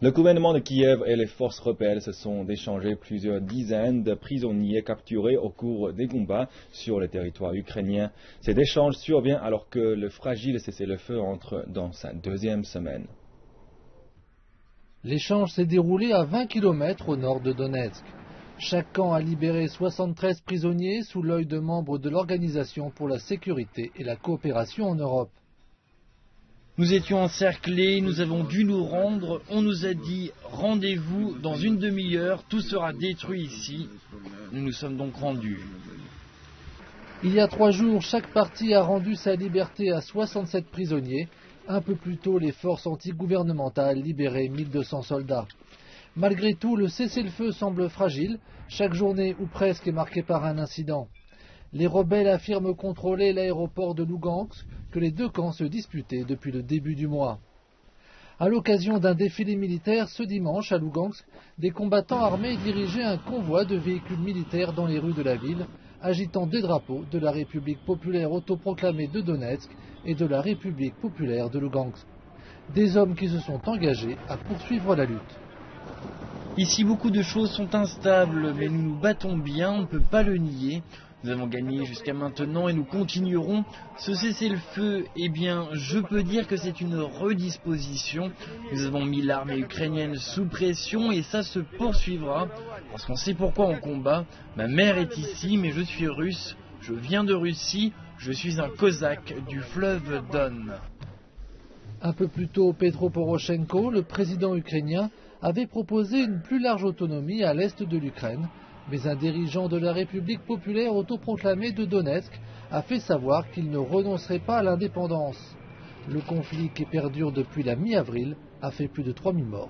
Le gouvernement de Kiev et les forces rebelles se sont échangés plusieurs dizaines de prisonniers capturés au cours des combats sur le territoire ukrainien. Cet échange survient alors que le fragile cessez-le-feu entre dans sa deuxième semaine. L'échange s'est déroulé à 20 km au nord de Donetsk. Chaque camp a libéré 73 prisonniers sous l'œil de membres de l'Organisation pour la sécurité et la coopération en Europe. Nous étions encerclés, nous avons dû nous rendre, on nous a dit rendez-vous dans une demi-heure, tout sera détruit ici. Nous nous sommes donc rendus. Il y a 3 jours, chaque parti a rendu sa liberté à 67 prisonniers. Un peu plus tôt, les forces antigouvernementales libéraient 1200 soldats. Malgré tout, le cessez-le-feu semble fragile. Chaque journée ou presque est marquée par un incident. Les rebelles affirment contrôler l'aéroport de Lugansk, que les deux camps se disputaient depuis le début du mois. À l'occasion d'un défilé militaire ce dimanche à Lugansk, des combattants armés dirigeaient un convoi de véhicules militaires dans les rues de la ville, agitant des drapeaux de la République populaire autoproclamée de Donetsk et de la République populaire de Lugansk. Des hommes qui se sont engagés à poursuivre la lutte. Ici, beaucoup de choses sont instables, mais nous nous battons bien, on ne peut pas le nier. Nous avons gagné jusqu'à maintenant et nous continuerons. Ce cessez-le-feu, eh bien, je peux dire que c'est une redisposition. Nous avons mis l'armée ukrainienne sous pression et ça se poursuivra. Parce qu'on sait pourquoi on combat. Ma mère est ici, mais je suis russe. Je viens de Russie. Je suis un cosaque du fleuve Don. Un peu plus tôt, Petro Poroshenko, le président ukrainien, avait proposé une plus large autonomie à l'est de l'Ukraine. Mais un dirigeant de la République populaire autoproclamée de Donetsk a fait savoir qu'il ne renoncerait pas à l'indépendance. Le conflit qui perdure depuis la mi-avril a fait plus de 3000 morts.